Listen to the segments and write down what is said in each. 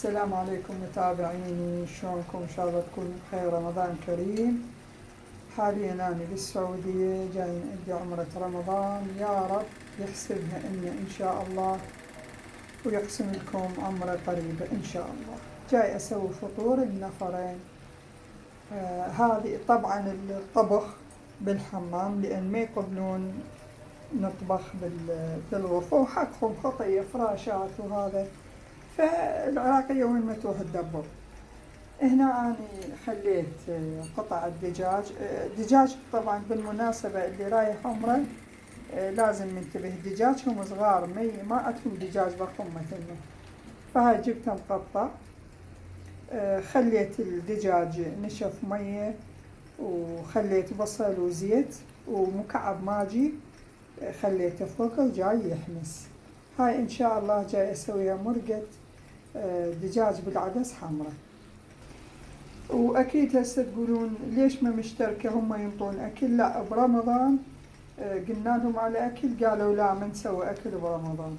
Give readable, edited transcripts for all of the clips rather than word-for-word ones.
السلام عليكم متابعيني، شلونكم؟ إن شاء الله تكونوا بخير. رمضان كريم. حاليا أنا بالسعودية جاي نأدي عمرة رمضان، يا رب يحسبها إن شاء الله ويقسم لكم عمرة قريبة إن شاء الله. جاي أسوي فطور النفرين. هذه طبعا الطبخ بالحمام لأن ما يقبلون نطبخ بالغرفة، وحقهم خطية فراشات وهذا، فالعراقية وين ما تروح تدبر. هنا أنا خليت قطع دجاج طبعا بالمناسبة اللي رايح عمره لازم ننتبه، دجاجهم صغار ما أتهم دجاج ضخم مثلا، فهاي جبتها مقطع. خليت الدجاج نشف مية، وخليت بصل وزيت ومكعب ماجي خليته فوقه وجاي يحمس. هاي إن شاء الله جاي أسويها مرقة دجاج بالعدس حمرا. واكيد هسه تقولون ليش ما مشتركه هم ينطون اكل؟ لا، برمضان قلنا لهم على اكل، قالوا لا ما نسوي اكل برمضان،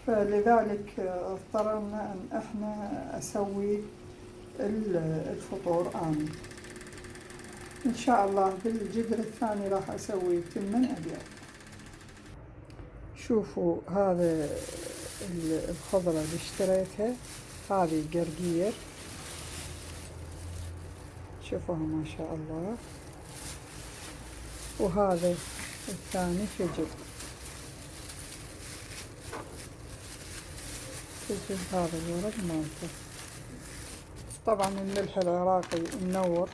فلذلك اضطررنا ان احنا اسوي الفطور انا. ان شاء الله بالجدر الثاني راح اسوي تمن ابيض. شوفوا هذا الخضرة اللي اشتريتها، هذه قرقير، شوفوها ما شاء الله، وهذا الثاني فجل هذا الورق مالته. طبعا الملح العراقي منور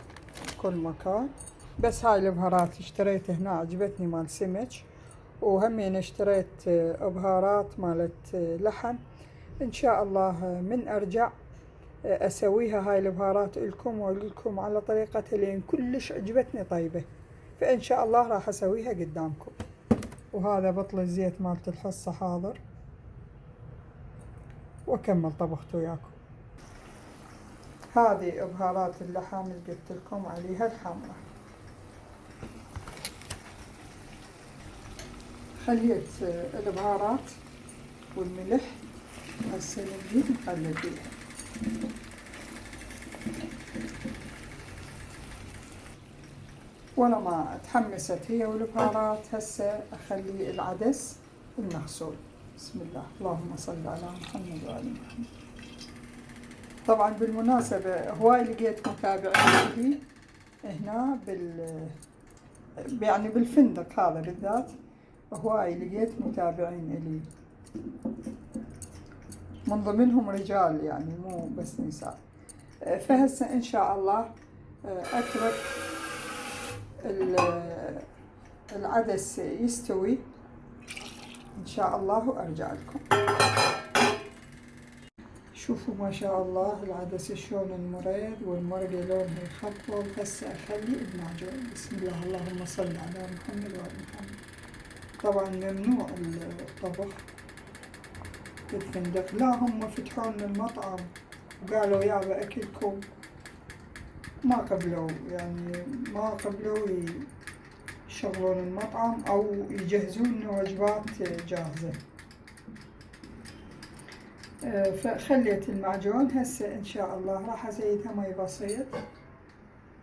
كل مكان، بس هاي البهارات اشتريت هنا عجبتني مال سمك، وهمين اشتريت بهارات مالت لحم. ان شاء الله من ارجع اسويها هاي البهارات لكم ولكم على طريقتها، لان كلش عجبتني طيبة، فان شاء الله راح اسويها قدامكم. وهذا بطل الزيت مالت الحصة حاضر، واكمل طبخته وياكم. هذه بهارات اللحم اللي قلت لكم عليها الحمرة. خليت البهارات والملح هسه نجي نقلب فيها. ولما تحمست هي والبهارات هسه اخلي العدس المغسول. بسم الله، اللهم صل على محمد وعلى محمد. طبعا بالمناسبة هواي لقيت متابعين لي هنا يعني بالفندق هذا بالذات، هواي لقيت متابعين لي، من ضمنهم رجال يعني مو بس نساء. فهسه ان شاء الله اترك العدس يستوي ان شاء الله وارجع لكم. شوفوا ما شاء الله العدس شلون انمرد والمرقة لونها يخضر. هسه اخلي المعجون. بسم الله، اللهم صل على محمد وعلى محمد. طبعا ممنوع الطبخ بالفندق، لا هم فتحوا لنا المطعم وقالوا يابا اكلكم، ما قبلوا يعني ما قبلوا يشغلون المطعم او يجهزون لنا وجبات جاهزة. فخليت المعجون. هسه ان شاء الله راح ازيدها مي بسيط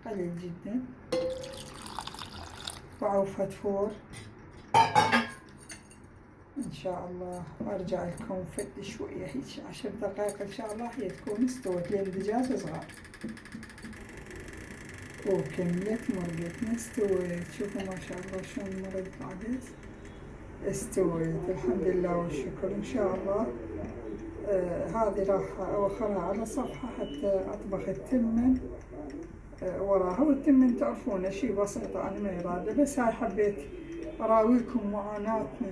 قليل جدا، وعوفة فور ان شاء الله، وارجع لكم فد شوية هيك 10 دقائق ان شاء الله هي تكون استوت، لان الدجاج صغار. وكمية مرقتنا استوت. شوفوا ما شاء الله شلون مرقت العدس استوت، الحمد لله والشكر. ان شاء الله هذه راح اوخرها على صفحة حتى اطبخ التمن وراها. والتمن تعرفونه شي بسيط، انا ما يراده، بس هاي حبيت اراويكم معاناتنا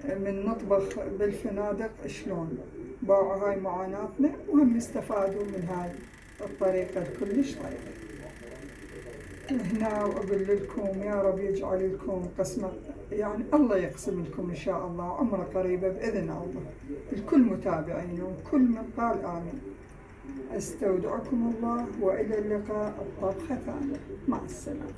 من نطبخ بالفنادق شلون باعوا هاي معاناتنا، وهم استفادوا من هاي الطريقة كلش طيبة. هنا وأقول لكم يا رب يجعل لكم قسمة، يعني الله يقسم لكم إن شاء الله عمرة قريبة بإذن الله. الكل متابعين وكل من قال آمين. أستودعكم الله وإلى اللقاء الطبخة ثانية. مع السلامة.